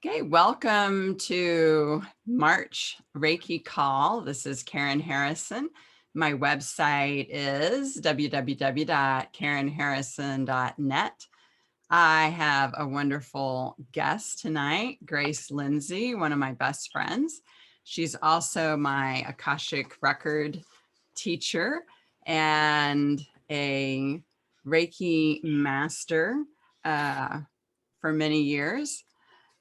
Okay, welcome to March Reiki Call. This is Karen Harrison. My website is www.karenharrison.net. I have a wonderful guest tonight, Grace Lindsay, one of my best friends. She's also my Akashic record teacher and a Reiki master for many years.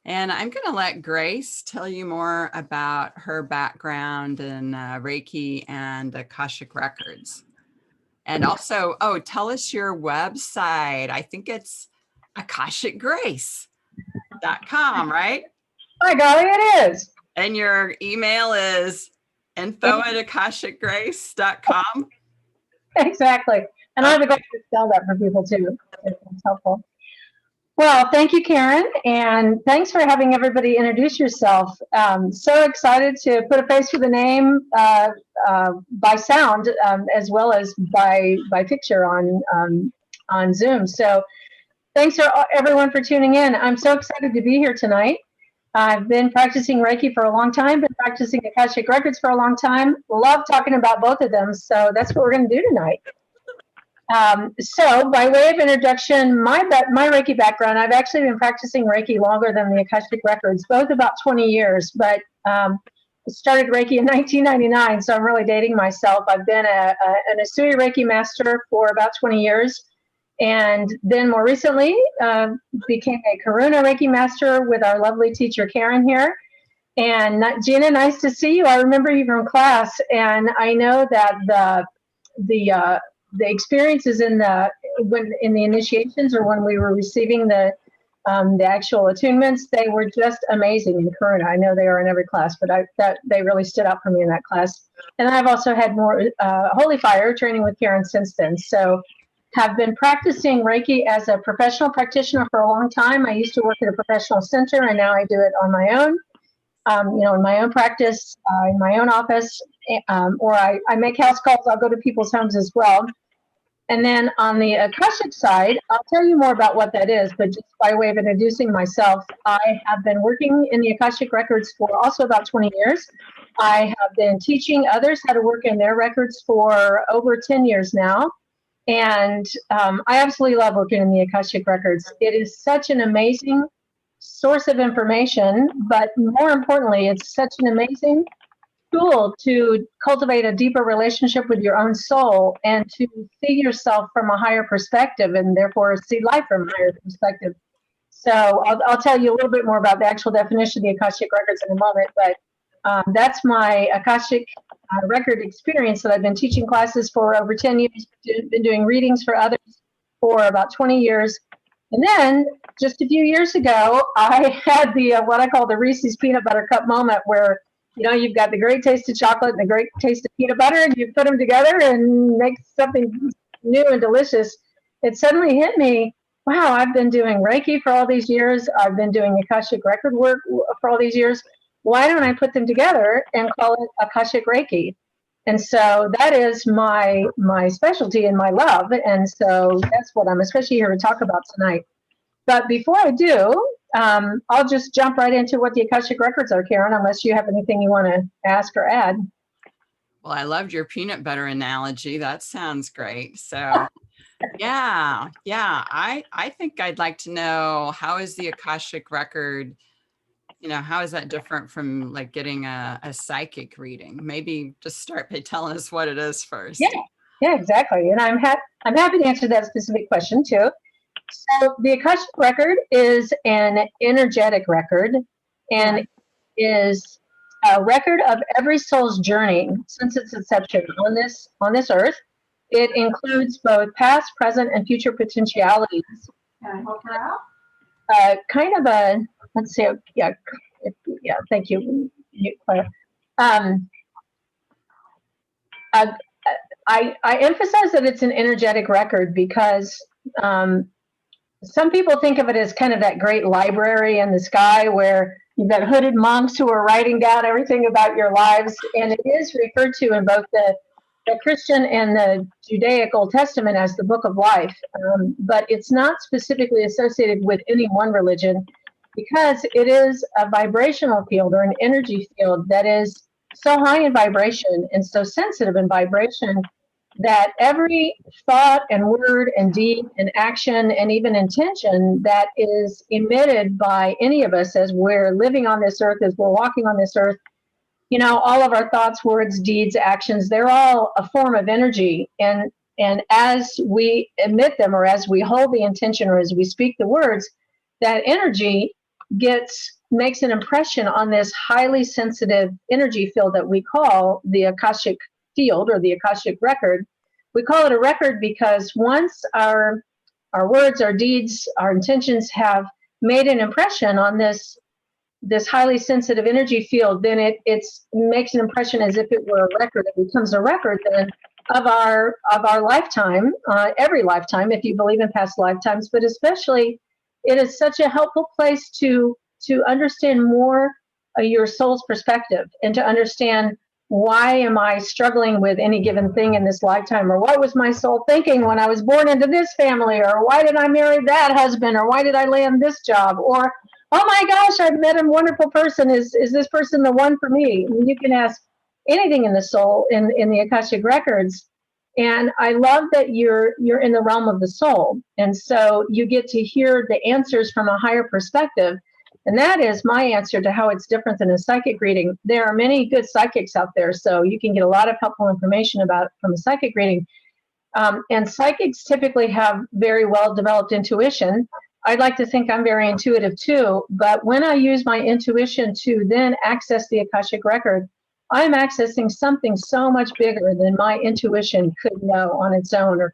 And I'm going to let Grace tell you more about her background in Reiki and Akashic records. And also, tell us your website. I think it's akashicgrace.com, right? Hi, golly, it is. And your email is info@akashicgrace.com. Exactly. And I'm going to spell that for people too. It's helpful. Well, thank you, Karen, and thanks for having everybody introduce yourself. So excited to put a face to the name by sound as well as by picture on Zoom. So thanks for everyone for tuning in. I'm so excited to be here tonight. I've been practicing Reiki for a long time, been practicing Akashic Records for a long time. Love talking about both of them, so that's what we're going to do tonight. So by way of introduction, my Reiki background, I've actually been practicing Reiki longer than the Akashic Records, both about 20 years, but started Reiki in 1999, so I'm really dating myself. I've been an Asui Reiki master for about 20 years, and then more recently became a Karuna Reiki master with our lovely teacher Karen here. And Gina, nice to see you. I remember you from class, and I know that the experiences in the initiations or when we were receiving the actual attunements, they were just amazing in Karuna. I know they are in every class, but they really stood out for me in that class. And I've also had more Holy Fire training with Karen since then. So have been practicing Reiki as a professional practitioner for a long time. I used to work at a professional center, and now I do it on my own. In my own practice, in my own office, or I make house calls. I'll go to people's homes as well. And then on the Akashic side, I'll tell you more about what that is, but just by way of introducing myself, I have been working in the Akashic records for also about 20 years. I have been teaching others how to work in their records for over 10 years now. And I absolutely love working in the Akashic records. It is such an amazing source of information, but more importantly, it's such an amazing tool to cultivate a deeper relationship with your own soul and to see yourself from a higher perspective and therefore see life from a higher perspective. So I'll tell you a little bit more about the actual definition of the Akashic records in a moment, but that's my Akashic record experience that I've been teaching classes for over 10 years, been doing readings for others for about 20 years. And then just a few years ago, I had the what I call the Reese's peanut butter cup moment where, you've got the great taste of chocolate and the great taste of peanut butter, and you put them together and make something new and delicious. It suddenly hit me, wow, I've been doing Reiki for all these years. I've been doing Akashic record work for all these years. Why don't I put them together and call it Akashic Reiki? And so that is my specialty and my love. And so that's what I'm especially here to talk about tonight. But before I do, I'll just jump right into what the Akashic records are, Karen, unless you have anything you want to ask or add. Well, I loved your peanut butter analogy. That sounds great. So yeah. I think I'd like to know, how is the Akashic record, how is that different from like getting a psychic reading? Maybe just start by telling us what it is first. Yeah, exactly. And I'm happy to answer that specific question too. So the Akashic record is an energetic record and is a record of every soul's journey since its inception on this earth. It includes both past, present, and future potentialities. Can I help her out? Kind of a, let's see, thank you. I emphasize that it's an energetic record because some people think of it as kind of that great library in the sky where you've got hooded monks who are writing down everything about your lives, and it is referred to in both the Christian and the Judaic Old Testament as the book of life, but it's not specifically associated with any one religion because it is a vibrational field or an energy field that is so high in vibration and so sensitive in vibration that every thought and word and deed and action and even intention that is emitted by any of us as we're living on this earth, as we're walking on this earth, you know, all of our thoughts, words, deeds, actions, they're all a form of energy. And as we emit them, or as we hold the intention, or as we speak the words, that energy makes an impression on this highly sensitive energy field that we call the Akashic field or the Akashic record. We call it a record because once our words, our deeds, our intentions have made an impression on this highly sensitive energy field, then it makes an impression as if it were a record. It becomes a record then of our lifetime, every lifetime, if you believe in past lifetimes, but especially it is such a helpful place to understand more your soul's perspective and to understand why am I struggling with any given thing in this lifetime, or what was my soul thinking when I was born into this family, or why did I marry that husband, or why did I land this job, or oh my gosh, I've met a wonderful person. Is this person the one for me? You can ask anything in the soul in the Akashic records. And I love that you're in the realm of the soul. And so you get to hear the answers from a higher perspective. And that is my answer to how it's different than a psychic reading. There are many good psychics out there, so you can get a lot of helpful information from a psychic reading. And psychics typically have very well developed intuition. I'd like to think I'm very intuitive too, but when I use my intuition to then access the Akashic record, I'm accessing something so much bigger than my intuition could know on its own, or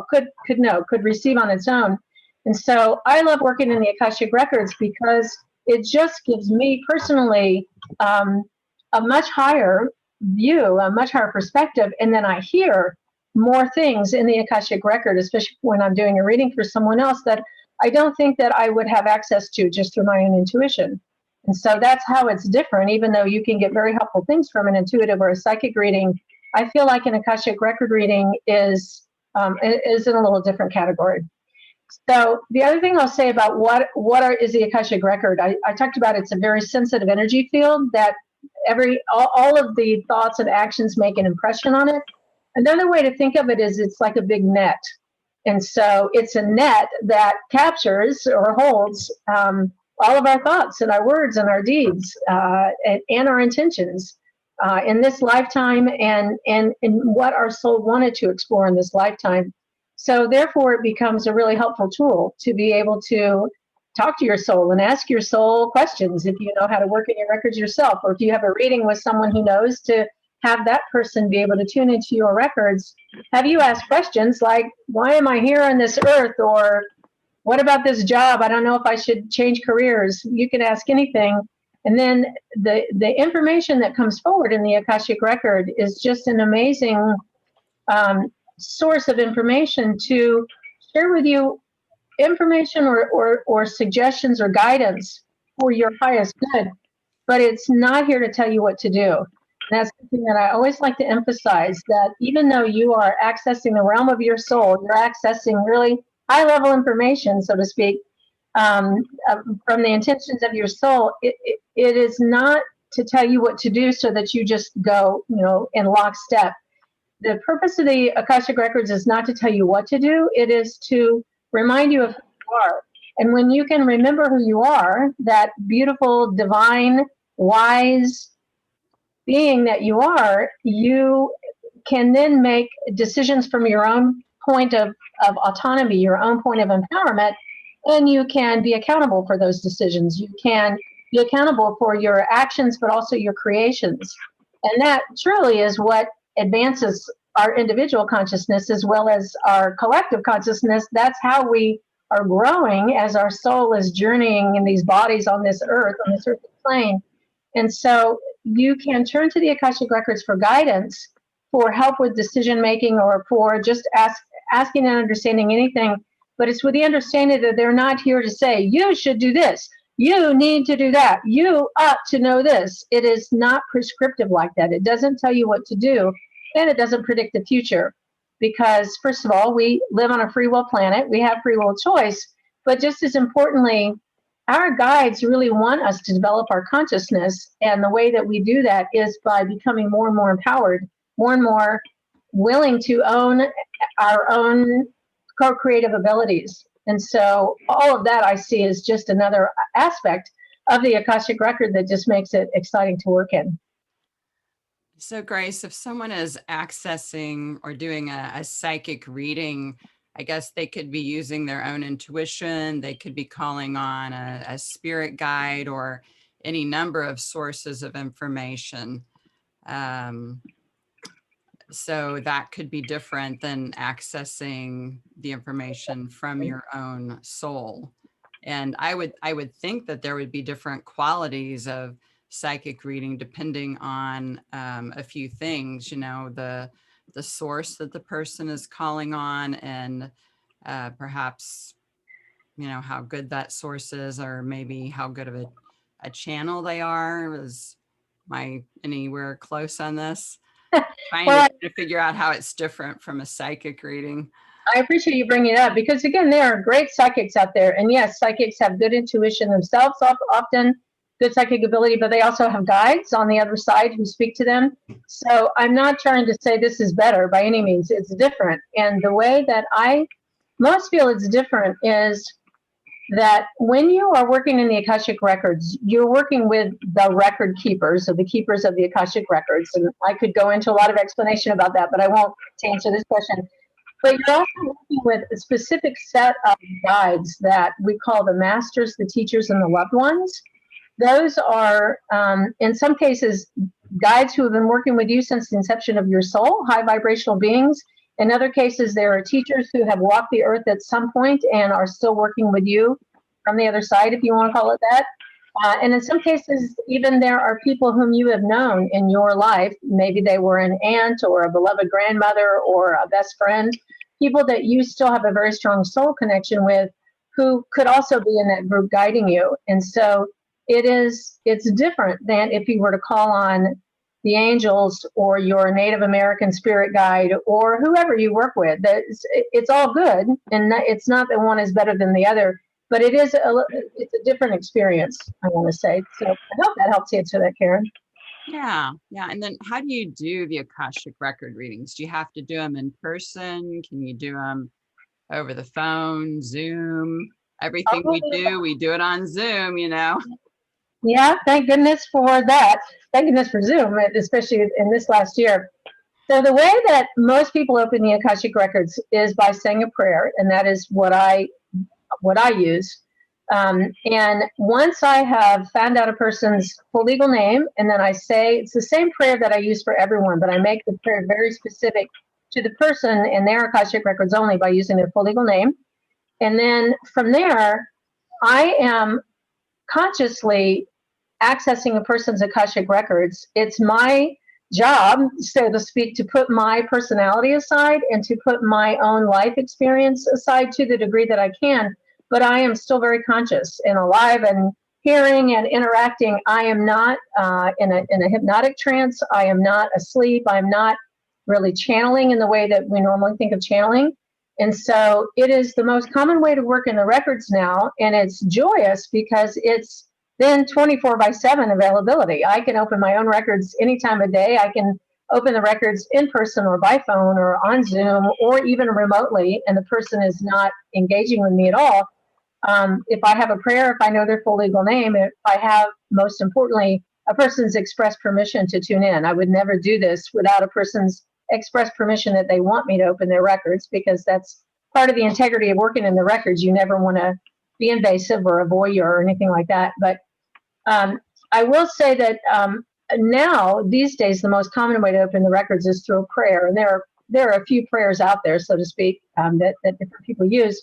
could receive on its own. And so I love working in the Akashic records because it just gives me personally a much higher view, a much higher perspective, and then I hear more things in the Akashic record, especially when I'm doing a reading for someone else that I don't think that I would have access to just through my own intuition. And so that's how it's different. Even though you can get very helpful things from an intuitive or a psychic reading, I feel like an Akashic record reading is in a little different category. So the other thing I'll say about is the Akashic record, I talked about it's a very sensitive energy field that all of the thoughts and actions make an impression on it. Another way to think of it is it's like a big net. And so it's a net that captures or holds all of our thoughts and our words and our deeds and our intentions in this lifetime and what our soul wanted to explore in this lifetime. So therefore, it becomes a really helpful tool to be able to talk to your soul and ask your soul questions if you know how to work in your records yourself, or if you have a reading with someone who knows, to have that person be able to tune into your records. Have you ask questions like, why am I here on this earth? Or what about this job? I don't know if I should change careers. You can ask anything. And then the information that comes forward in the Akashic record is just an amazing source of information to share with you, information or suggestions or guidance for your highest good. But it's not here to tell you what to do. And that's something that I always like to emphasize, that even though you are accessing the realm of your soul, you're accessing really high-level information, so to speak, from the intentions of your soul. It is not to tell you what to do so that you just go, in lockstep. The purpose of the Akashic Records is not to tell you what to do. It is to remind you of who you are. And when you can remember who you are, that beautiful, divine, wise being that you are, you can then make decisions from your own point of autonomy, your own point of empowerment, and you can be accountable for those decisions. You can be accountable for your actions, but also your creations. And that truly is what advances our individual consciousness as well as our collective consciousness. That's how we are growing as our soul is journeying in these bodies on this earthly plane. And so you can turn to the Akashic Records for guidance, for help with decision making, or for just asking and understanding anything. But it's with the understanding that they're not here to say, you should do this, you need to do that, you ought to know this. It is not prescriptive like that. It doesn't tell you what to do. and it doesn't predict the future. Because, first of all, we live on a free will planet, we have free will choice, but just as importantly, our guides really want us to develop our consciousness. And the way that we do that is by becoming more and more empowered, more and more willing to own our own co-creative abilities. And so all of that I see is just another aspect of the Akashic record that just makes it exciting to work in. So, Grace, if someone is accessing or doing a psychic reading, I guess they could be using their own intuition. They could be calling on a spirit guide or any number of sources of information. So that could be different than accessing the information from your own soul. And I would think that there would be different qualities of psychic reading depending on a few things, you know, the source that the person is calling on, and perhaps, you know, how good that source is, or maybe how good of a channel they are. Is my anywhere close on this? Trying Well, to figure out how it's different from a psychic reading. I appreciate you bringing it up because, again, there are great psychics out there. And yes, psychics have good intuition themselves, often good psychic ability, but they also have guides on the other side who speak to them. So I'm not trying to say this is better by any means. It's different. And the way that I most feel it's different is that when you are working in the Akashic records, you're working with the record keepers, or the keepers of the Akashic records. And I could go into a lot of explanation about that, but I won't to answer this question. But you're also working with a specific set of guides that we call the masters, the teachers, and the loved ones. Those are, in some cases, guides who have been working with you since the inception of your soul, high vibrational beings. In other cases, there are teachers who have walked the earth at some point and are still working with you from the other side, if you want to call it that. And in some cases, even there are people whom you have known in your life. Maybe they were an aunt or a beloved grandmother or a best friend, people that you still have a very strong soul connection with, who could also be in that group guiding you. And so it's different than if you were to call on the angels or your Native American spirit guide or whoever you work with. It's all good, and it's not that one is better than the other, but it's a different experience, I want to say. So I hope that helps answer that, Karen. Yeah. And then how do you do the Akashic record readings? Do you have to do them in person? Can you do them over the phone, Zoom? Everything we do it on Zoom, you know? Yeah, thank goodness for that. Thank goodness for Zoom, especially in this last year. So the way that most people open the Akashic records is by saying a prayer, and that is what I use. And once I have found out a person's full legal name, and then I say, it's the same prayer that I use for everyone, but I make the prayer very specific to the person and their Akashic records only by using their full legal name. And then from there, I am consciously accessing a person's Akashic records. It's my job, so to speak, to put my personality aside and to put my own life experience aside to the degree that I can. But I am still very conscious and alive and hearing and interacting. I am not in a hypnotic trance. I am not asleep. I'm not really channeling in the way that we normally think of channeling. And so it is the most common way to work in the records now. And it's joyous because it's then 24/7 availability. I can open my own records any time of day. I can open the records in person or by phone or on Zoom or even remotely, and the person is not engaging with me at all. If I have a prayer, if I know their full legal name, if I have, most importantly, a person's express permission to tune in. I would never do this without a person's express permission that they want me to open their records, because that's part of the integrity of working in the records. You never want to be invasive or a voyeur or anything like that. But I will say that now, these days, the most common way to open the records is through a prayer. And there are a few prayers out there, so to speak, that different people use.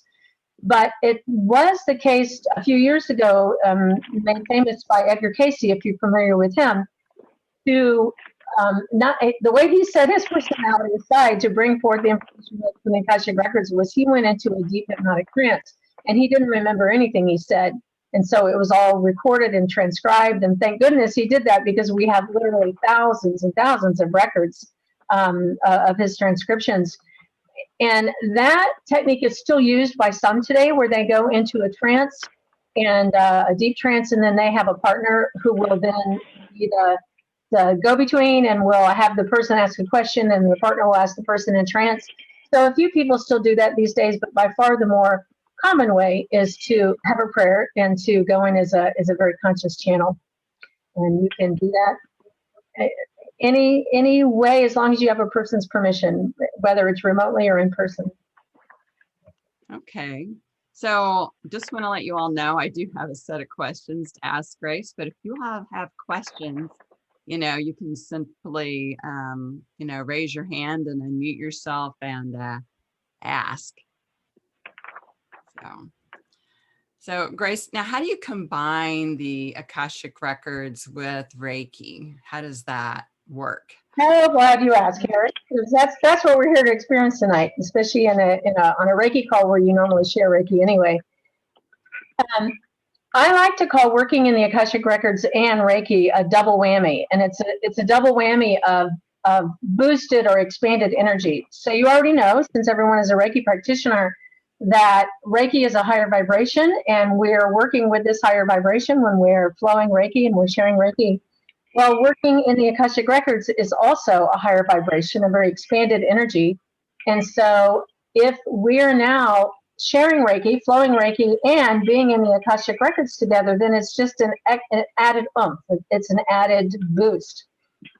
But it was the case a few years ago, made famous by Edgar Cayce, if you're familiar with him, to not the way he set his personality aside to bring forth the information from the Akashic records was he went into a deep hypnotic trance, and he didn't remember anything he said. And so it was all recorded and transcribed. And thank goodness he did that, because we have literally thousands and thousands of records of his transcriptions. And that technique is still used by some today, where they go into a trance and a deep trance, and then they have a partner who will then be the go-between and will have the person ask a question and the partner will ask the person in trance. So a few people still do that these days, but by far the more common way is to have a prayer and to go in as a very conscious channel. And you can do that any way, as long as you have a person's permission, whether it's remotely or in person. Okay. So just want to let you all know, I do have a set of questions to ask Grace, but if you have questions, you can simply, raise your hand and unmute yourself and ask. So Grace, now how do you combine the Akashic records with Reiki? How does that work? Oh, glad you asked, Karen. That's what we're here to experience tonight, especially on a Reiki call where you normally share Reiki anyway. I like to call working in the Akashic records and Reiki a double whammy, and it's a double whammy of boosted or expanded energy. So you already know, since everyone is a Reiki practitioner, that Reiki is a higher vibration, and we're working with this higher vibration when we're flowing Reiki and we're sharing Reiki. Well, working in the Akashic records is also a higher vibration, a very expanded energy. And so if we're now sharing Reiki, flowing Reiki, and being in the Akashic records together, then it's just an added oomph. It's an added boost.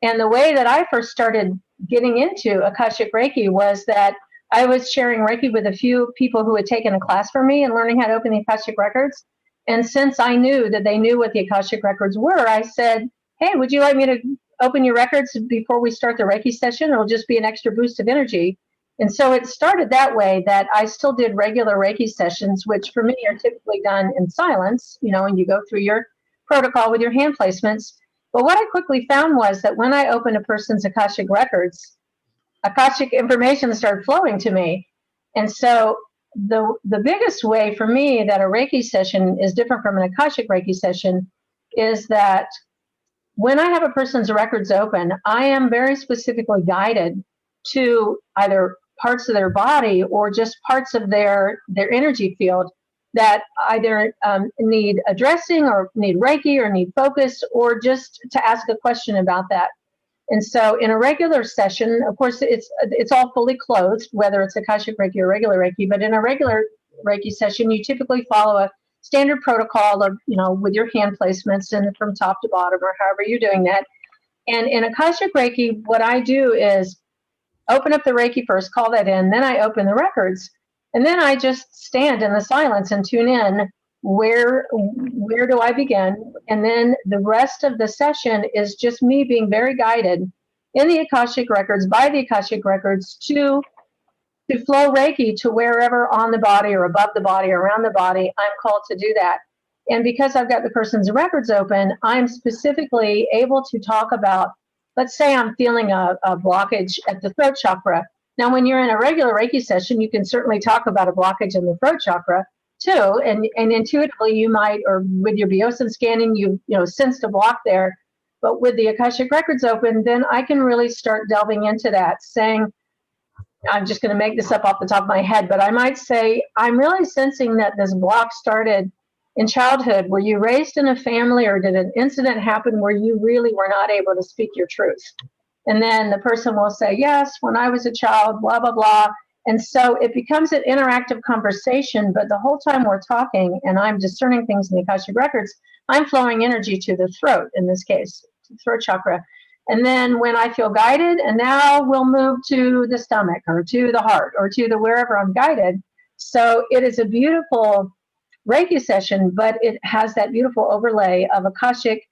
And the way that I first started getting into Akashic Reiki was that I was sharing Reiki with a few people who had taken a class from me and learning how to open the Akashic records. And since I knew that they knew what the Akashic records were, I said, hey, would you like me to open your records before we start the Reiki session? It'll just be an extra boost of energy. And so it started that way, that I still did regular Reiki sessions, which for me are typically done in silence, and you go through your protocol with your hand placements. But what I quickly found was that when I opened a person's Akashic records, Akashic information started flowing to me. And so the biggest way for me that a Reiki session is different from an Akashic Reiki session is that when I have a person's records open, I am very specifically guided to either parts of their body or just parts of their energy field that either need addressing or need Reiki or need focus, or just to ask a question about that. And so in a regular session, of course, it's all fully closed, whether it's Akashic Reiki or regular Reiki, but in a regular Reiki session, you typically follow a standard protocol of, with your hand placements and from top to bottom or however you're doing that. And in Akashic Reiki, what I do is open up the Reiki first, call that in, then I open the records, and then I just stand in the silence and tune in. Where do I begin? And then the rest of the session is just me being very guided in the Akashic records, by the Akashic records, to flow Reiki to wherever on the body or above the body or around the body I'm called to do that. And because I've got the person's records open, I'm specifically able to talk about, let's say I'm feeling a blockage at the throat chakra. Now, when you're in a regular Reiki session, you can certainly talk about a blockage in the throat chakra too. And intuitively you might, or with your Biosin scanning, you sensed a block there. But with the Akashic records open, then I can really start delving into that, saying, I'm just going to make this up off the top of my head, but I might say, I'm really sensing that this block started in childhood. Were you raised in a family, or did an incident happen where you really were not able to speak your truth? And then the person will say, yes, when I was a child, blah, blah, blah. And so it becomes an interactive conversation, but the whole time we're talking and I'm discerning things in the Akashic records, I'm flowing energy to the throat, in this case, to the throat chakra. And then when I feel guided, and now we'll move to the stomach or to the heart or to the wherever I'm guided. So it is a beautiful Reiki session, but it has that beautiful overlay of Akashic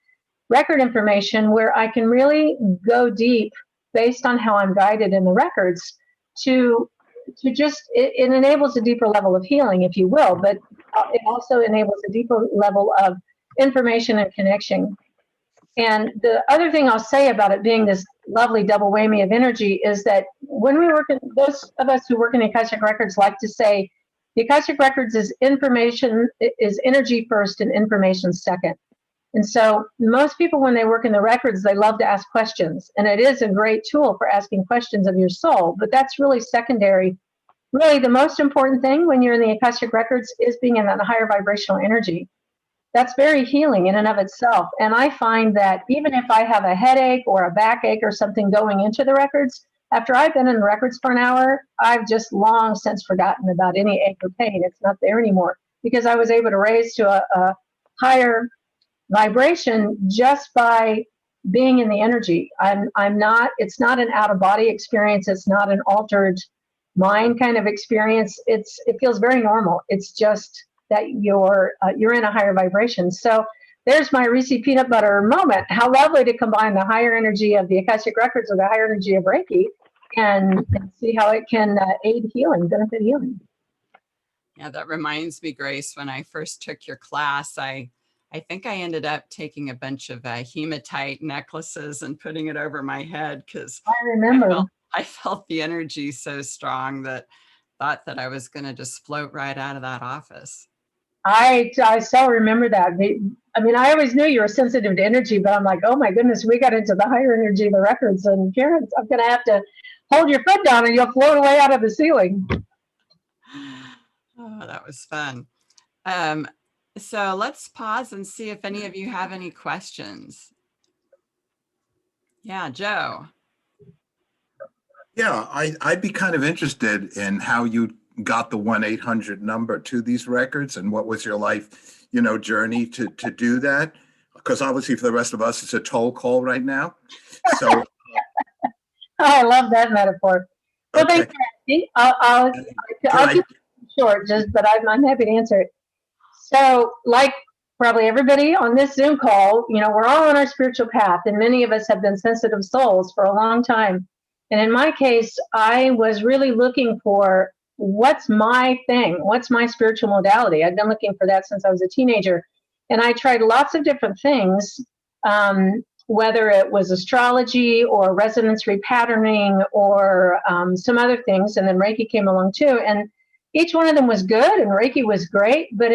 record information where I can really go deep based on how I'm guided in the records to just, it enables a deeper level of healing, if you will, but it also enables a deeper level of information and connection. And the other thing I'll say about it being this lovely double whammy of energy is that when we work, those of us who work in the Akashic records like to say the Akashic records is information, is energy first and information second. And so most people, when they work in the records, they love to ask questions. And it is a great tool for asking questions of your soul, but that's really secondary. Really, the most important thing when you're in the Akashic records is being in that higher vibrational energy. That's very healing in and of itself. And I find that even if I have a headache or a backache or something going into the records, after I've been in the records for an hour, I've just long since forgotten about any ache or pain. It's not there anymore because I was able to raise to a higher vibration just by being in the energy. I'm not, it's not an out of body experience. It's not an altered mind kind of experience. It feels very normal. It's just that you're in a higher vibration. So there's my Reese peanut butter moment. How lovely to combine the higher energy of the Akashic records with the higher energy of Reiki and see how it can aid healing, benefit healing. Yeah, that reminds me, Grace, when I first took your class, I think I ended up taking a bunch of hematite necklaces and putting it over my head because I remember. I felt the energy so strong that thought that I was going to just float right out of that office. I still remember that. I mean, I always knew you were sensitive to energy, but I'm like, oh my goodness, we got into the higher energy of the records, and Karen, I'm going to have to hold your foot down and you'll float away out of the ceiling. Oh, that was fun. So let's pause and see if any of you have any questions. Yeah, Joe. Yeah, I'd be kind of interested in how you got the 1-800 number to these records and what was your life, journey to do that? Because obviously for the rest of us, it's a toll call right now. So I love that metaphor. Well, okay. I'll keep it short, but I'm happy to answer it. So, like probably everybody on this Zoom call, we're all on our spiritual path, and many of us have been sensitive souls for a long time. And in my case, I was really looking for what's my thing? What's my spiritual modality? I've been looking for that since I was a teenager. And I tried lots of different things, whether it was astrology or resonance repatterning or some other things. And then Reiki came along too. And each one of them was good and Reiki was great, but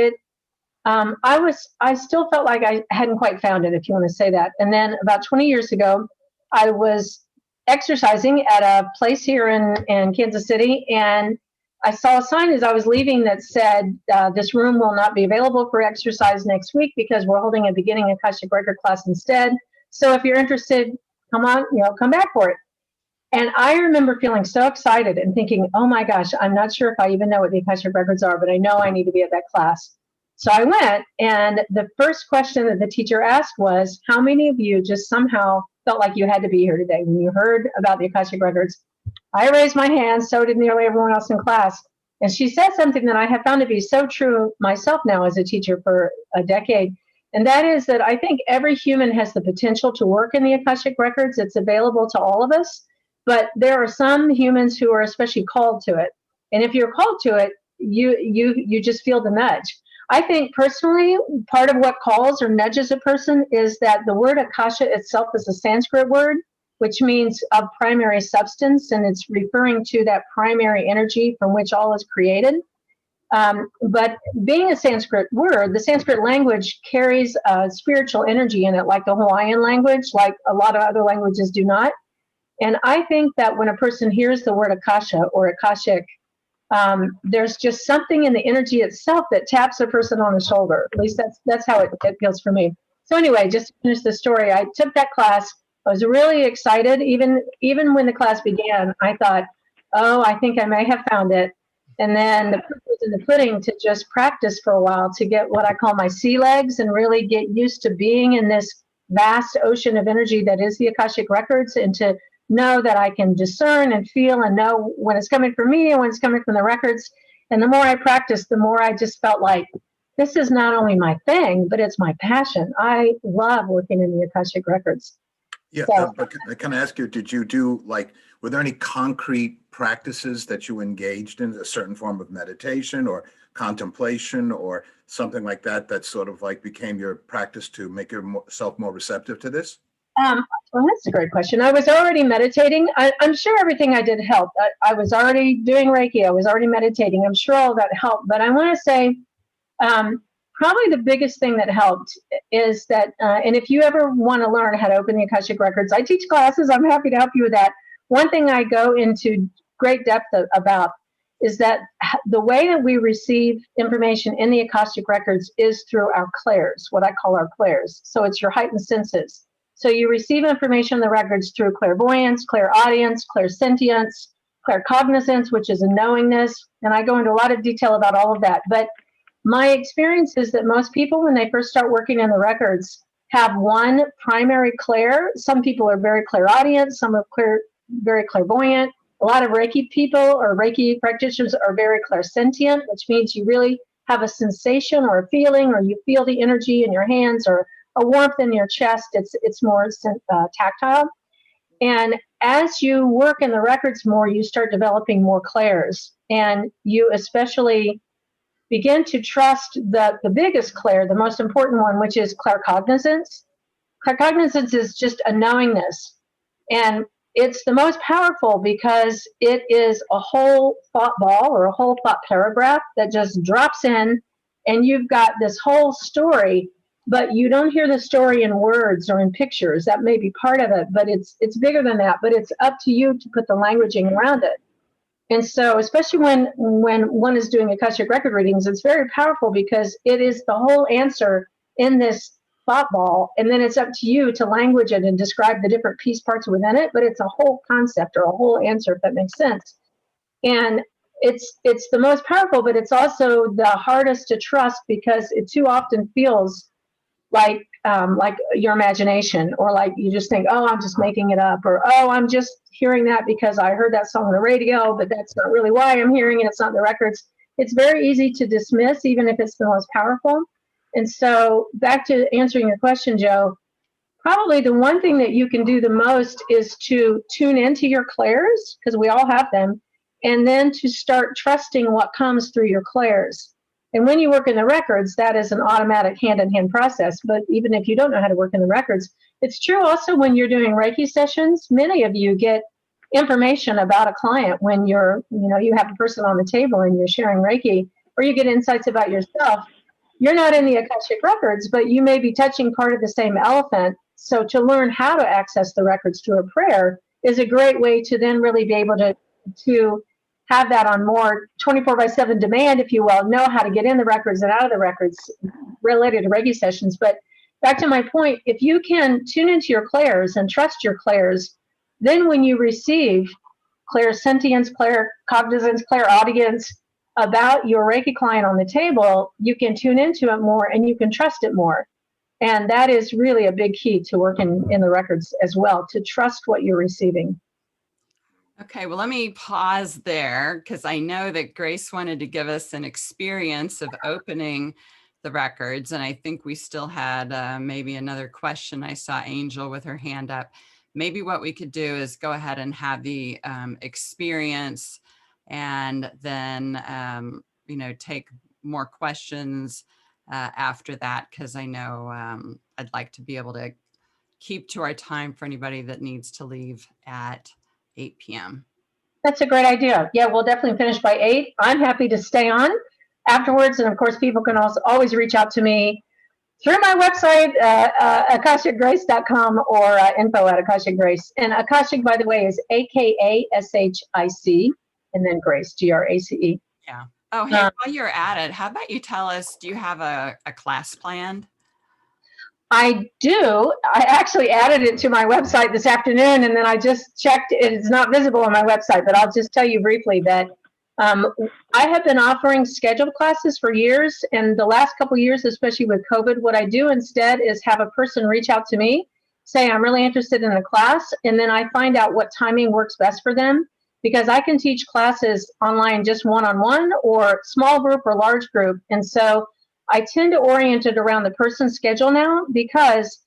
I still felt like I hadn't quite found it, if you want to say that. And then about 20 years ago, I was exercising at a place here in Kansas City, and I saw a sign as I was leaving that said, this room will not be available for exercise next week because we're holding a beginning Akashic record class instead. So if you're interested, come on, come back for it. And I remember feeling so excited and thinking, oh my gosh, I'm not sure if I even know what the Akashic records are, but I know I need to be at that class. So I went, and the first question that the teacher asked was, how many of you just somehow felt like you had to be here today when you heard about the Akashic records? I raised my hand, so did nearly everyone else in class. And she said something that I have found to be so true myself now as a teacher for a decade. And that is that I think every human has the potential to work in the Akashic records. It's available to all of us. But there are some humans who are especially called to it. And if you're called to it, you just feel the nudge. I think personally, part of what calls or nudges a person is that the word Akasha itself is a Sanskrit word, which means of primary substance, and it's referring to that primary energy from which all is created. But being a Sanskrit word, the Sanskrit language carries spiritual energy in it, like the Hawaiian language, like a lot of other languages do not. And I think that when a person hears the word Akasha or Akashic, there's just something in the energy itself that taps a person on the shoulder. At least that's how it feels for me. So anyway, just to finish the story, I took that class. I was really excited. Even when the class began, I thought, oh, I think I may have found it. And then the proof was in the pudding to just practice for a while to get what I call my sea legs and really get used to being in this vast ocean of energy that is the Akashic records, and to know that I can discern and feel and know when it's coming from me and when it's coming from the records. And the more I practiced, the more I just felt like this is not only my thing, but it's my passion. I love working in the Akashic records. Yeah, So, but can I ask you, did you do, were there any concrete practices that you engaged in, a certain form of meditation or contemplation or something like that, that sort of became your practice to make yourself more receptive to this? Well, that's a great question. I was already meditating. I'm sure everything I did helped. I was already doing Reiki. I was already meditating. I'm sure all that helped. But I want to say probably the biggest thing that helped is that, and if you ever want to learn how to open the Akashic Records, I teach classes. I'm happy to help you with that. One thing I go into great depth about is that the way that we receive information in the Akashic Records is through our clairs, what I call our clairs. So it's your heightened senses. So you receive information in the records through clairvoyance, clairaudience, clairsentience, claircognizance, which is a knowingness. And I go into a lot of detail about all of that. But my experience is that most people, when they first start working in the records, have one primary clair. Some people are very clairaudient, some are very clairvoyant. A lot of Reiki people or Reiki practitioners are very clairsentient, which means you really have a sensation or a feeling, or you feel the energy in your hands or a warmth in your chest. It's more tactile. And as you work in the records more, you start developing more clairs, and you especially begin to trust the biggest clair, the most important one, which is claircognizance. Claircognizance is just a knowingness, and it's the most powerful because it is a whole thought ball or a whole thought paragraph that just drops in, and you've got this whole story, but you don't hear the story in words or in pictures. That may be part of it, but it's bigger than that. But it's up to you to put the languaging around it. And so, especially when one is doing Akashic record readings, it's very powerful because it is the whole answer in this thought ball, and then it's up to you to language it and describe the different piece parts within it. But it's a whole concept or a whole answer, if that makes sense. And it's the most powerful, but it's also the hardest to trust because it too often feels like your imagination, or like you just think, oh, I'm just making it up, or oh, I'm just hearing that because I heard that song on the radio, but that's not really why I'm hearing it. It's not the records. It's very easy to dismiss, even if it's the most powerful. And so back to answering your question, Joe, probably the one thing that you can do the most is to tune into your clairs, because we all have them, and then to start trusting what comes through your clairs. And when you work in the records, that is an automatic hand-in-hand process. But even if you don't know how to work in the records, it's true also when you're doing Reiki sessions. Many of you get information about a client when you have a person on the table and you're sharing Reiki, or you get insights about yourself. You're not in the Akashic records, but you may be touching part of the same elephant. So to learn how to access the records through a prayer is a great way to then really be able to have that on more 24/7 demand, if you will, know how to get in the records and out of the records related to Reiki sessions. But back to my point, if you can tune into your clairs and trust your clairs, then when you receive clairsentience, claircognizance, clairaudience about your Reiki client on the table, you can tune into it more and you can trust it more. And that is really a big key to working in the records as well, to trust what you're receiving. Okay, well, let me pause there because I know that Grace wanted to give us an experience of opening the records. And I think we still had maybe another question. I saw Angel with her hand up. Maybe what we could do is go ahead and have the experience, and then, take more questions after that, because I know I'd like to be able to keep to our time for anybody that needs to leave at 8 p.m. That's a great idea. Yeah, we'll definitely finish by 8. I'm happy to stay on afterwards. And of course, people can also always reach out to me through my website, akashicgrace.com, or info@akashicgrace. And Akashic, by the way, is AKASHIC, and then Grace, GRACE. Yeah. Oh, hey, while you're at it, how about you tell us, do you have a class planned? I do. I actually added it to my website this afternoon, and then I just checked. It's not visible on my website, but I'll just tell you briefly that I have been offering scheduled classes for years, and the last couple of years, especially with COVID, what I do instead is have a person reach out to me, say, I'm really interested in a class, and then I find out what timing works best for them, because I can teach classes online just one-on-one or small group or large group. And so I tend to orient it around the person's schedule now, because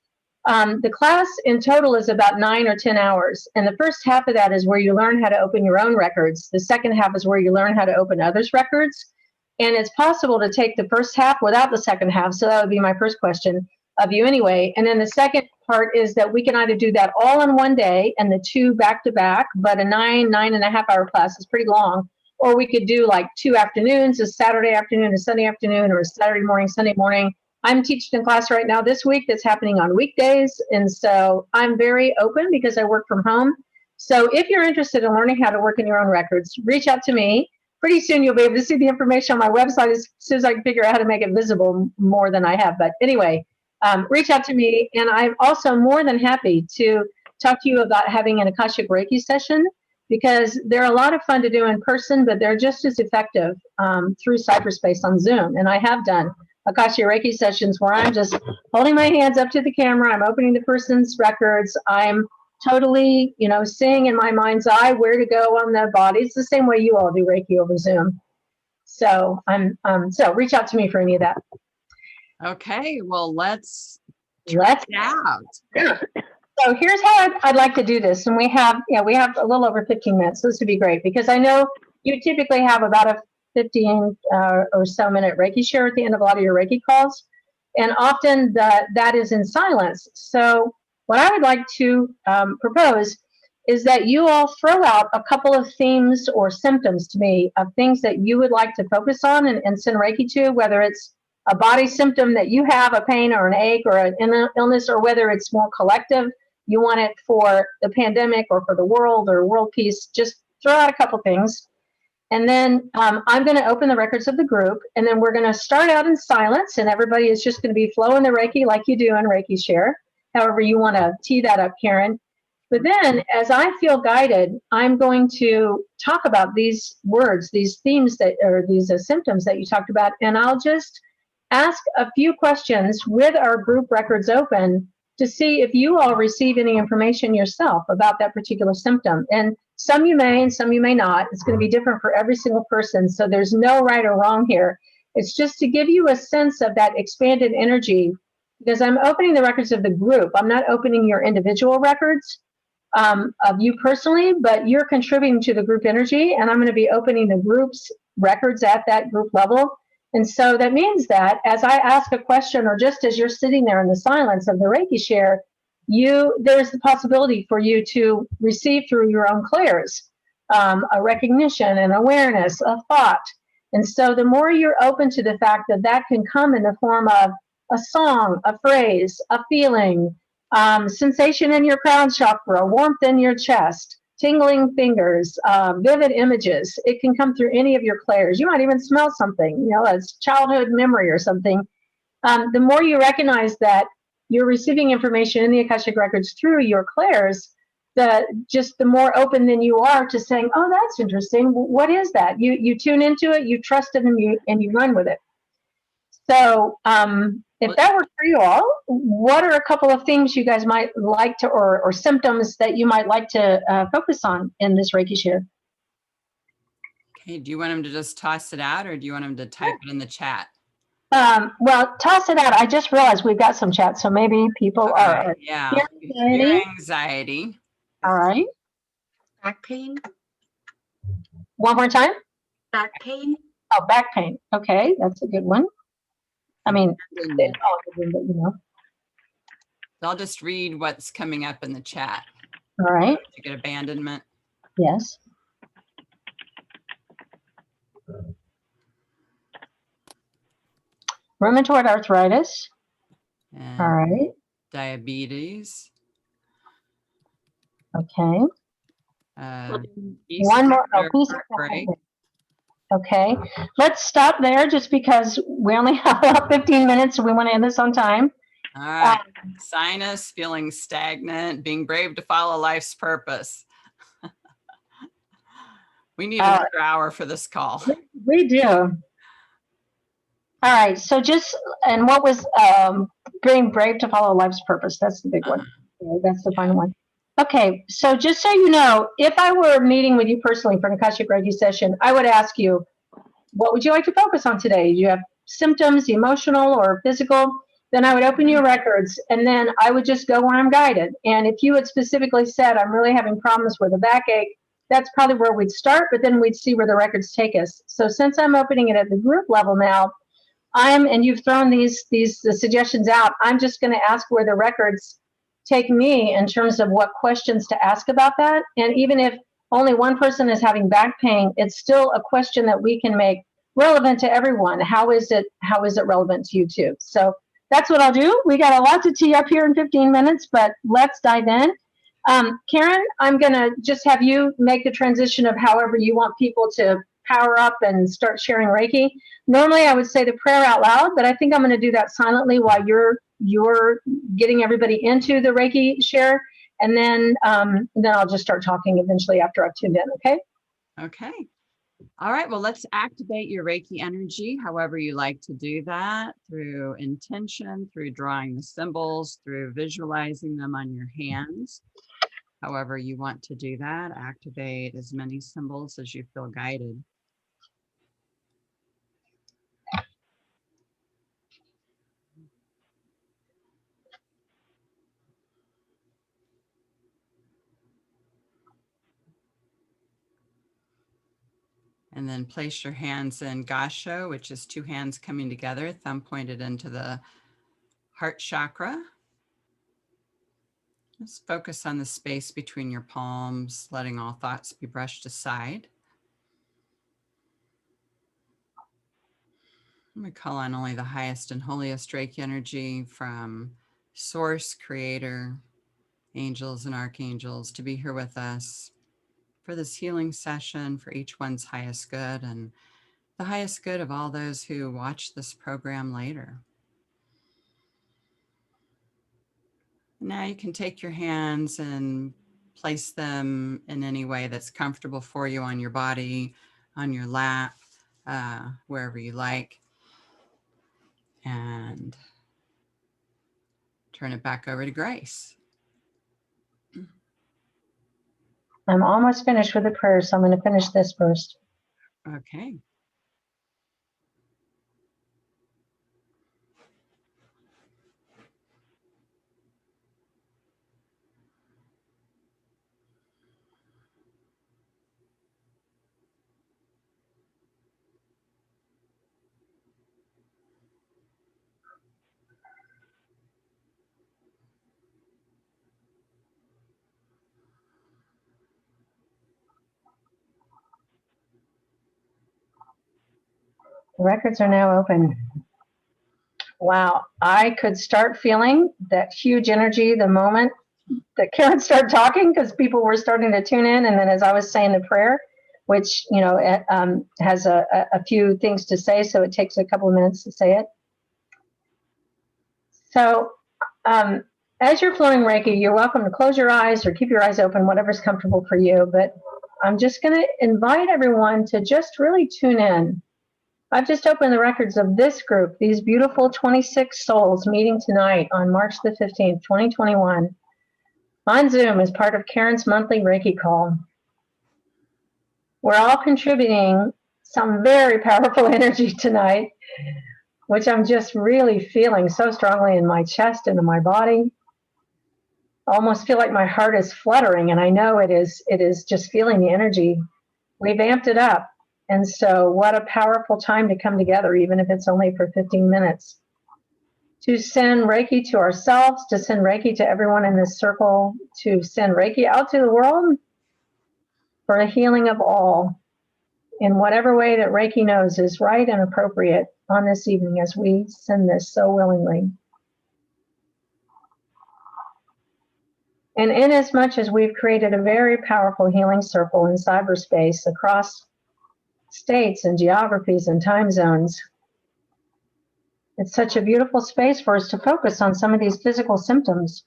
the class in total is about 9 or 10 hours. And the first half of that is where you learn how to open your own records. The second half is where you learn how to open others' records. And it's possible to take the first half without the second half. So that would be my first question of you anyway. And then the second part is that we can either do that all in one day and the 2 back to back, but a 9.5 hour class is pretty long. Or we could do like 2 afternoons, a Saturday afternoon, a Sunday afternoon, or a Saturday morning, Sunday morning. I'm teaching a class right now this week that's happening on weekdays. And so I'm very open because I work from home. So if you're interested in learning how to work in your own records, reach out to me. Pretty soon you'll be able to see the information on my website as soon as I can figure out how to make it visible more than I have. But anyway, reach out to me. And I'm also more than happy to talk to you about having an Akashic Reiki session, because they're a lot of fun to do in person, but they're just as effective through cyberspace on Zoom. And I have done Akashic Reiki sessions where I'm just holding my hands up to the camera, I'm opening the person's records, I'm totally, seeing in my mind's eye where to go on the body. It's the same way you all do Reiki over Zoom. So so reach out to me for any of that. Okay, well, let's try it out. So here's how I'd like to do this. And we have a little over 15 minutes. So this would be great because I know you typically have about a 15 or so minute Reiki share at the end of a lot of your Reiki calls. And often that is in silence. So what I would like to propose is that you all throw out a couple of themes or symptoms to me of things that you would like to focus on and send Reiki to, whether it's a body symptom that you have, a pain or an ache or an illness, or whether it's more collective, you want it for the pandemic or for the world or world peace. Just throw out a couple things. And then I'm going to open the records of the group, and then we're going to start out in silence, and everybody is just going to be flowing the Reiki like you do in Reiki Share, however you want to tee that up, Karen. But then, as I feel guided, I'm going to talk about these words, these themes or these symptoms that you talked about, and I'll just ask a few questions with our group records open to see if you all receive any information yourself about that particular symptom. And some you may and some you may not. It's going to be different for every single person. So there's no right or wrong here. It's just to give you a sense of that expanded energy, because I'm opening the records of the group. I'm not opening your individual records of you personally, but you're contributing to the group energy. And I'm going to be opening the group's records at that group level. And so that means that as I ask a question, or just as you're sitting there in the silence of the Reiki share, there's the possibility for you to receive through your own clairs, a recognition, an awareness, a thought. And so the more you're open to the fact that that can come in the form of a song, a phrase, a feeling, sensation in your crown chakra, warmth in your chest, tingling fingers, vivid images. It can come through any of your clairs. You might even smell something, as childhood memory or something. The more you recognize that you're receiving information in the Akashic Records through your clairs, the more open then you are to saying, oh, that's interesting. What is that? You tune into it, you trust it, and you run with it. So if that works for you all, what are a couple of things you guys might like to, or symptoms that you might like to focus on in this Reiki share? Okay, do you want him to just toss it out, or do you want him to type it in the chat? Well, toss it out. I just realized we've got some chat, so maybe people are. Yeah, anxiety. All right. Back pain. One more time. Back pain. Oh, back pain. Okay, that's a good one. I mean, it's all good, but I'll just read what's coming up in the chat. All right. To get abandonment. Yes. Rheumatoid arthritis. And all right. Diabetes. Okay. One more. Okay. Let's stop there just because we only have about 15 minutes, so we want to end this on time. All right. Sinus, feeling stagnant, being brave to follow life's purpose. We need another hour for this call. We do. All right. So and what was being brave to follow life's purpose? That's the big one. That's the final one. Okay. So just so you know, if I were meeting with you personally for an Akashic Reiki session, I would ask you, what would you like to focus on today? Do you have symptoms, emotional or physical? Then I would open your records, and then I would just go where I'm guided. And if you had specifically said, I'm really having problems with a backache, that's probably where we'd start, but then we'd see where the records take us. So since I'm opening it at the group level now, and you've thrown these suggestions out, I'm just going to ask where the records take me in terms of what questions to ask about that. And even if only one person is having back pain, it's still a question that we can make relevant to everyone. How is it relevant to you too? So that's what I'll do. We got a lot to tee up here in 15 minutes, but let's dive in. Karen, I'm going to just have you make the transition of however you want people to power up and start sharing Reiki. Normally, I would say the prayer out loud, but I think I'm going to do that silently while you're getting everybody into the Reiki share, and then I'll just start talking eventually after I've tuned in. Okay? Okay. All right. Well, let's activate your Reiki energy, however you like to do that, through intention, through drawing the symbols, through visualizing them on your hands. However you want to do that, activate as many symbols as you feel guided. And then place your hands in Gasho, which is two hands coming together, thumb pointed into the heart chakra. Just focus on the space between your palms, letting all thoughts be brushed aside. We call on only the highest and holiest Reiki energy from Source, Creator, angels and archangels to be here with us for this healing session, for each one's highest good and the highest good of all those who watch this program later. Now you can take your hands and place them in any way that's comfortable for you on your body, on your lap, wherever you like. And turn it back over to Grace. I'm almost finished with the prayer, so I'm going to finish this first. Okay. The records are now open. Wow, I could start feeling that huge energy the moment that Karen started talking, because people were starting to tune in. And then as I was saying the prayer, which, you know, it, has a few things to say, so it takes a couple of minutes to say it. So as you're flowing Reiki, you're welcome to close your eyes or keep your eyes open, whatever's comfortable for you. But I'm just going to invite everyone to just really tune in. I've just opened the records of this group, these beautiful 26 souls meeting tonight on March the 15th, 2021, on Zoom as part of Karen's monthly Reiki call. We're all contributing some very powerful energy tonight, which I'm just really feeling so strongly in my chest and in my body. I almost feel like my heart is fluttering, and I know it is just feeling the energy. We've amped it up. And so what a powerful time to come together, even if it's only for 15 minutes, to send Reiki to ourselves, to send Reiki to everyone in this circle, to send Reiki out to the world for a healing of all in whatever way that Reiki knows is right and appropriate on this evening as we send this so willingly. And in as much as we've created a very powerful healing circle in cyberspace across states and geographies and time zones, it's such a beautiful space for us to focus on some of these physical symptoms.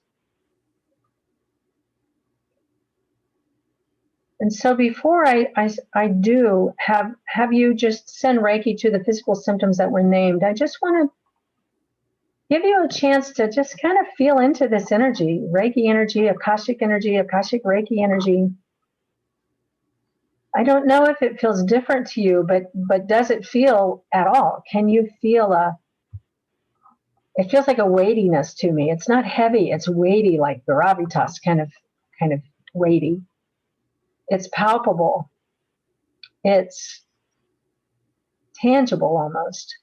And so before I do have you just send Reiki to the physical symptoms that were named, I just want to give you a chance to just kind of feel into this energy, Reiki energy, Akashic Reiki energy. I don't know if it feels different to you, but does it feel at all? Can you feel it feels like a weightiness to me. It's not heavy, it's weighty, like gravitas, kind of weighty. It's palpable. It's tangible almost.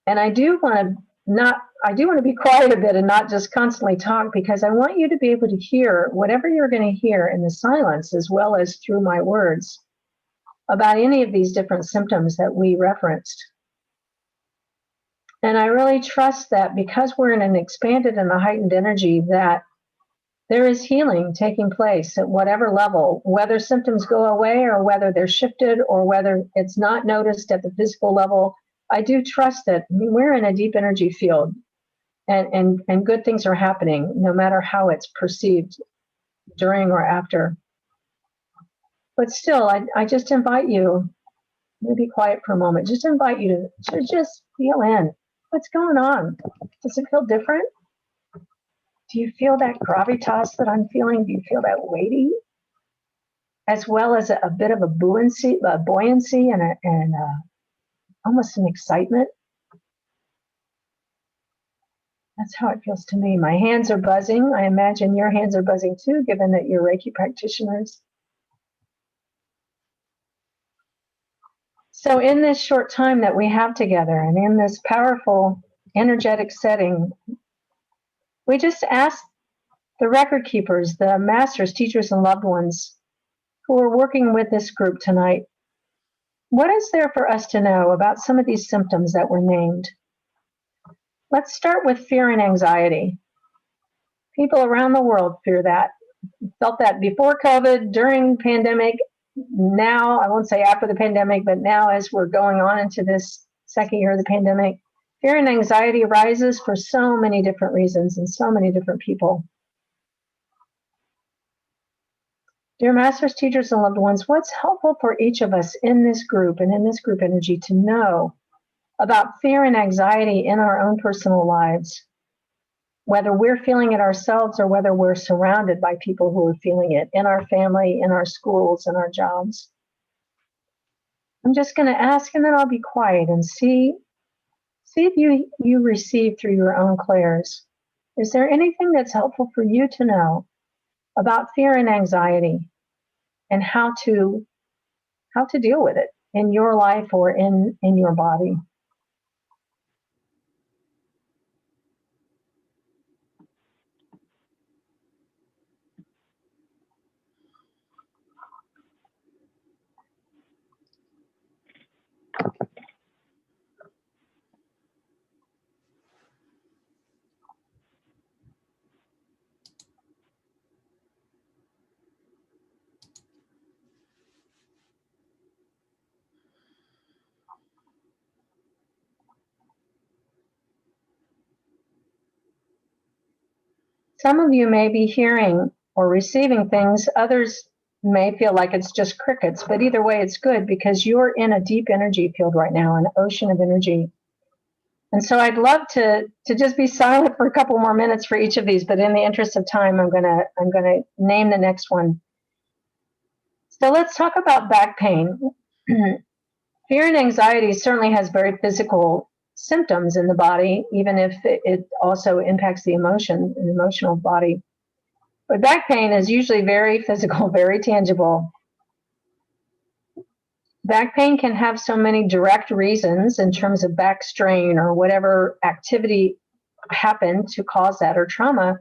And I do want to be quiet a bit and not just constantly talk, because I want you to be able to hear whatever you're going to hear in the silence, as well as through my words, about any of these different symptoms that we referenced. And I really trust that because we're in an expanded and a heightened energy, that there is healing taking place at whatever level, whether symptoms go away or whether they're shifted or whether it's not noticed at the physical level. I do trust that we're in a deep energy field, and good things are happening no matter how it's perceived during or after. But still, I just invite you to be quiet for a moment. Just invite you to just feel in what's going on. Does it feel different? Do you feel that gravitas that I'm feeling? Do you feel that weighty? As well as a bit of a buoyancy and almost an excitement. That's how it feels to me. My hands are buzzing. I imagine your hands are buzzing too, given that you're Reiki practitioners. So in this short time that we have together and in this powerful, energetic setting, we just ask the record keepers, the masters, teachers, and loved ones who are working with this group tonight, what is there for us to know about some of these symptoms that were named? Let's start with fear and anxiety. People around the world fear that. Felt that before COVID, during pandemic, now, I won't say after the pandemic, but now as we're going on into this second year of the pandemic, fear and anxiety arises for so many different reasons and so many different people. Dear masters, teachers, and loved ones, what's helpful for each of us in this group and in this group energy to know about fear and anxiety in our own personal lives, whether we're feeling it ourselves or whether we're surrounded by people who are feeling it in our family, in our schools, in our jobs? I'm just going to ask, and then I'll be quiet and see if you receive through your own clairs. Is there anything that's helpful for you to know about fear and anxiety and how to deal with it in your life or in your body? Some of you may be hearing or receiving things, others may feel like it's just crickets, but either way it's good because you're in a deep energy field right now, an ocean of energy. And so I'd love to just be silent for a couple more minutes for each of these, but in the interest of time, I'm gonna name the next one. So let's talk about back pain. Fear and anxiety certainly has very physical symptoms in the body, even if it also impacts the emotional body. But back pain is usually very physical, very tangible. Back pain can have so many direct reasons in terms of back strain or whatever activity happened to cause that or trauma.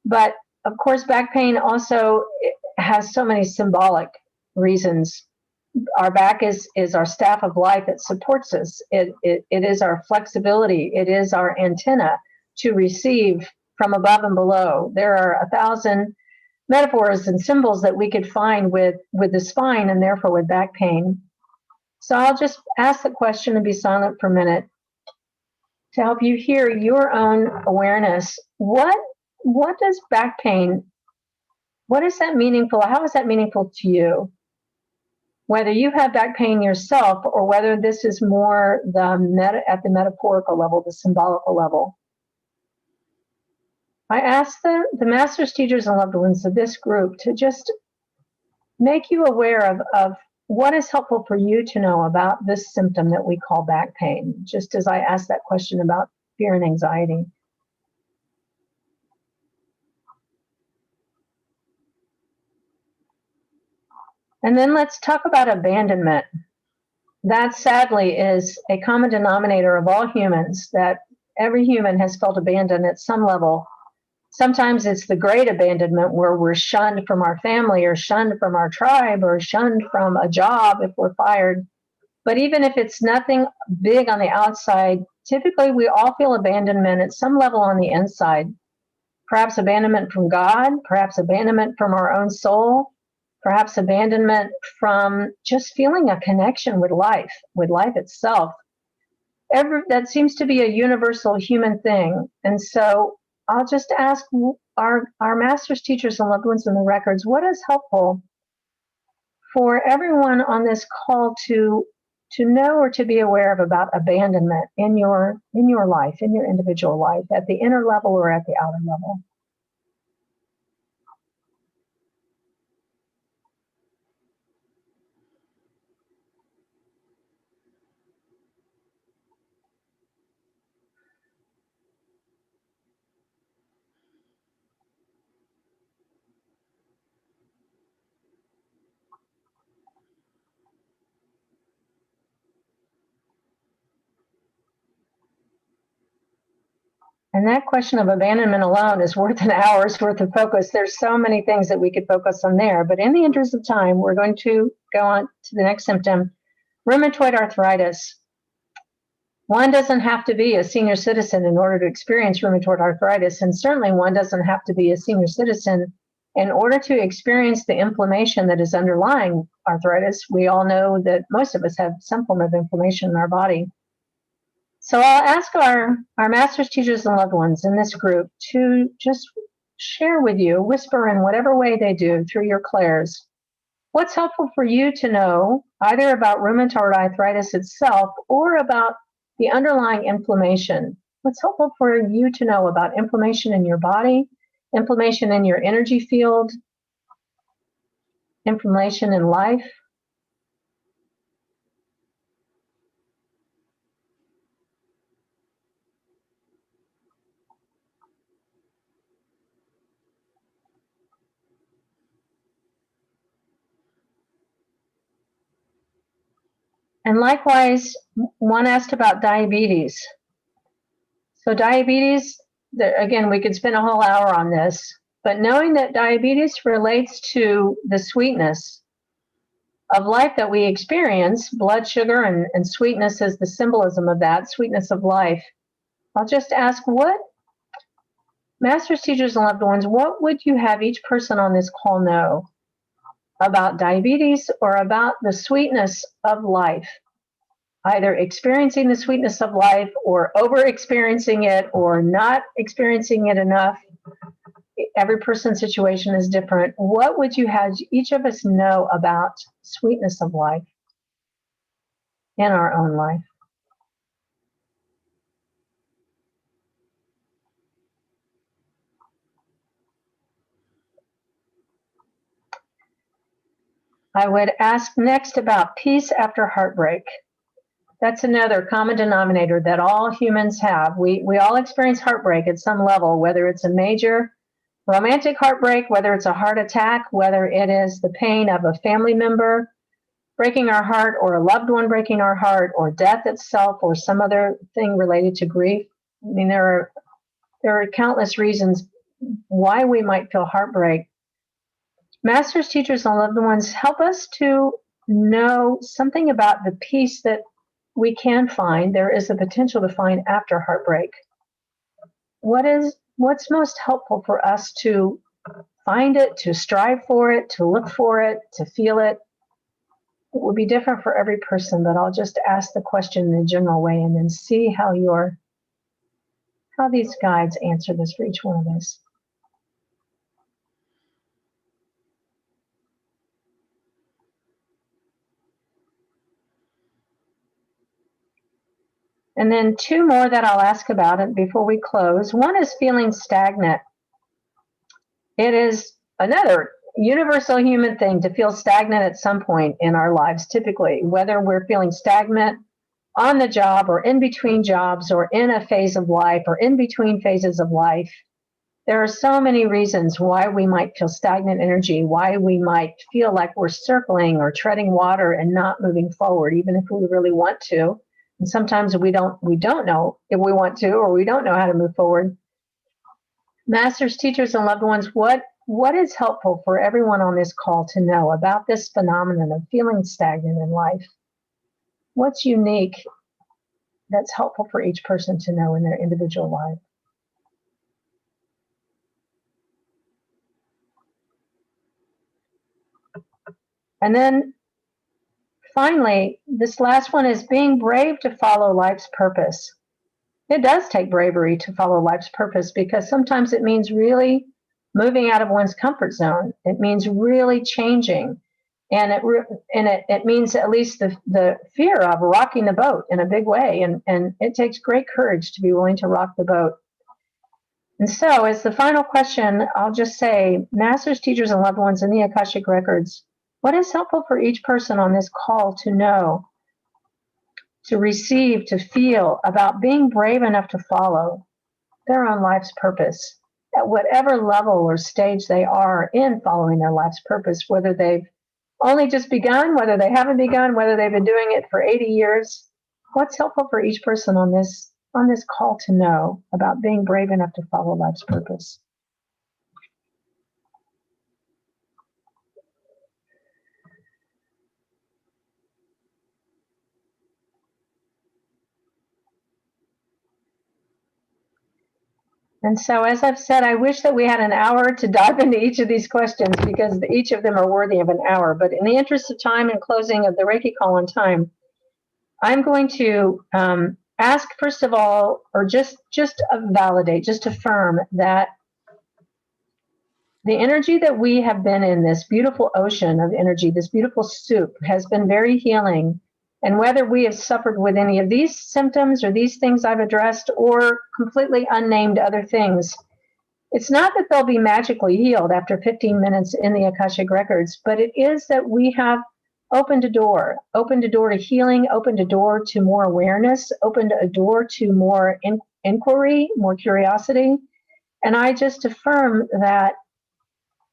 But of course, back pain also has so many symbolic reasons. Our back is our staff of life. It supports us. It is our flexibility. It is our antenna to receive from above and below. There are 1,000 metaphors and symbols that we could find with the spine and therefore with back pain. So I'll just ask the question and be silent for a minute to help you hear your own awareness. What does back pain, what is that meaningful? How is that meaningful to you? Whether you have back pain yourself or whether this is more at the metaphorical level, the symbolical level. I ask the masters, teachers, and loved ones of this group to just make you aware of what is helpful for you to know about this symptom that we call back pain, just as I asked that question about fear and anxiety. And then let's talk about abandonment. That sadly is a common denominator of all humans, that every human has felt abandoned at some level. Sometimes it's the great abandonment where we're shunned from our family or shunned from our tribe or shunned from a job if we're fired. But even if it's nothing big on the outside, typically we all feel abandonment at some level on the inside. Perhaps abandonment from God, perhaps abandonment from our own soul, perhaps abandonment from just feeling a connection with life itself. That seems to be a universal human thing. And so I'll just ask our masters, teachers, and loved ones in the records, what is helpful for everyone on this call to know or to be aware of about abandonment in your life, in your individual life, at the inner level or at the outer level? And that question of abandonment alone is worth an hour's worth of focus. There's so many things that we could focus on there. But in the interest of time, we're going to go on to the next symptom, rheumatoid arthritis. One doesn't have to be a senior citizen in order to experience rheumatoid arthritis. And certainly one doesn't have to be a senior citizen in order to experience the inflammation that is underlying arthritis. We all know that most of us have some form of inflammation in our body. So I'll ask our masters, teachers, and loved ones in this group to just share with you, whisper in whatever way they do through your clairs, what's helpful for you to know either about rheumatoid arthritis itself or about the underlying inflammation. What's helpful for you to know about inflammation in your body, inflammation in your energy field, inflammation in life. And likewise, one asked about diabetes. So diabetes, again, we could spend a whole hour on this, but knowing that diabetes relates to the sweetness of life that we experience, blood sugar and sweetness is the symbolism of that, sweetness of life. I'll just ask, what, masters, teachers, and loved ones, what would you have each person on this call know about diabetes or about the sweetness of life? Either experiencing the sweetness of life or over experiencing it or not experiencing it enough. Every person's situation is different. What would you have each of us know about sweetness of life in our own life? I would ask next about peace after heartbreak. That's another common denominator that all humans have. We all experience heartbreak at some level, whether it's a major romantic heartbreak, whether it's a heart attack, whether it is the pain of a family member breaking our heart or a loved one breaking our heart or death itself or some other thing related to grief. I mean, there are countless reasons why we might feel heartbreak. Masters, teachers, and loved ones help us to know something about the peace that we can find. There is the potential to find after heartbreak. What's most helpful for us to find it, to strive for it, to look for it, to feel it? It will be different for every person, but I'll just ask the question in a general way and then see how these guides answer this for each one of us. And then two more that I'll ask about it before we close. One is feeling stagnant. It is another universal human thing to feel stagnant at some point in our lives, typically, whether we're feeling stagnant on the job or in between jobs or in a phase of life or in between phases of life. There are so many reasons why we might feel stagnant energy, why we might feel like we're circling or treading water and not moving forward, even if we really want to. And sometimes we don't know if we want to, or we don't know how to move forward. Masters, teachers, and loved ones, what is helpful for everyone on this call to know about this phenomenon of feeling stagnant in life? what's unique that's helpful for each person to know in their individual life. And then finally, this last one is being brave to follow life's purpose. It does take bravery to follow life's purpose because sometimes it means really moving out of one's comfort zone. It means really changing. And it means at least the fear of rocking the boat in a big way. And it takes great courage to be willing to rock the boat. And so as the final question, I'll just say, masters, teachers, and loved ones in the Akashic Records, what is helpful for each person on this call to know, to receive, to feel about being brave enough to follow their own life's purpose at whatever level or stage they are in following their life's purpose, whether they've only just begun, whether they haven't begun, whether they've been doing it for 80 years. What's helpful for each person on this call to know about being brave enough to follow life's purpose? And so, as I've said, I wish that we had an hour to dive into each of these questions because each of them are worthy of an hour. But in the interest of time and closing of the Reiki call on time, I'm going to ask, first of all, or just validate, just affirm that the energy that we have been in, this beautiful ocean of energy, this beautiful soup, has been very healing. And whether we have suffered with any of these symptoms or these things I've addressed or completely unnamed other things, it's not that they'll be magically healed after 15 minutes in the Akashic Records, but it is that we have opened a door to healing, opened a door to more awareness, opened a door to more inquiry, more curiosity. And I just affirm that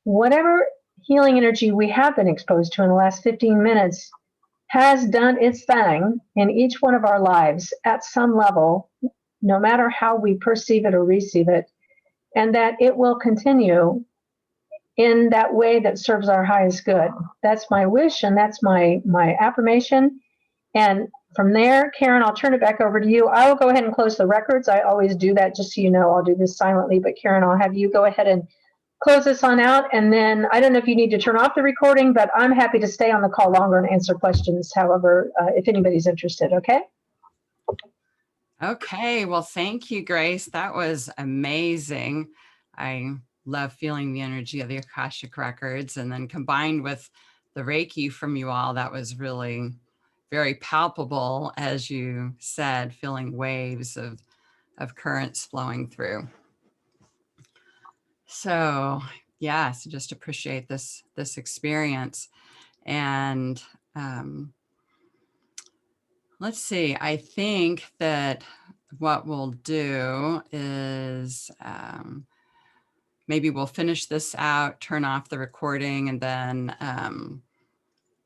whatever healing energy we have been exposed to in the last 15 minutes has done its thing in each one of our lives at some level, no matter how we perceive it or receive it, and that it will continue in that way that serves our highest good. That's my wish, and that's my affirmation. And from there, Karen, I'll turn it back over to you. I will go ahead and close the records. I always do that, just so you know. I'll do this silently, but Karen, I'll have you go ahead and close this on out. And then I don't know if you need to turn off the recording, but I'm happy to stay on the call longer and answer questions, however, if anybody's interested, okay? Okay, well, thank you, Grace. That was amazing. I love feeling the energy of the Akashic Records, and then combined with the Reiki from you all, that was really very palpable, as you said, feeling waves of currents flowing through. So yes, just appreciate this experience. And let's see, I think that what we'll do is maybe we'll finish this out, turn off the recording, and then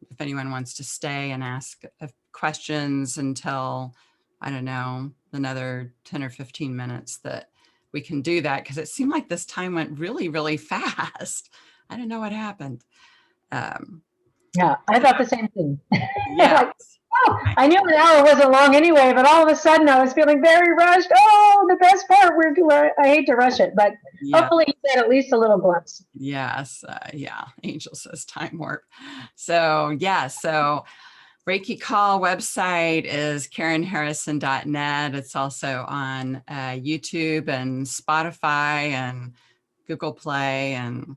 if anyone wants to stay and ask questions until, I don't know, another 10 or 15 minutes, that we can do that, because it seemed like this time went really, really fast. I don't know what happened. Yeah, I thought the same thing. Yeah. Like, oh, I knew an hour wasn't long anyway, but all of a sudden I was feeling very rushed. Oh, the best part, I hate to rush it, but Yeah. hopefully you had at least a little glimpse. Yes. Yeah. Angel says time warp. So yeah. So Reiki Call website is KarenHarrison.net. It's also on YouTube and Spotify and Google Play and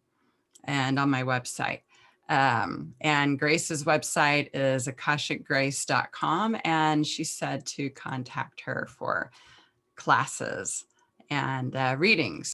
on my website. And Grace's website is akashicgrace.com. And she said to contact her for classes and readings.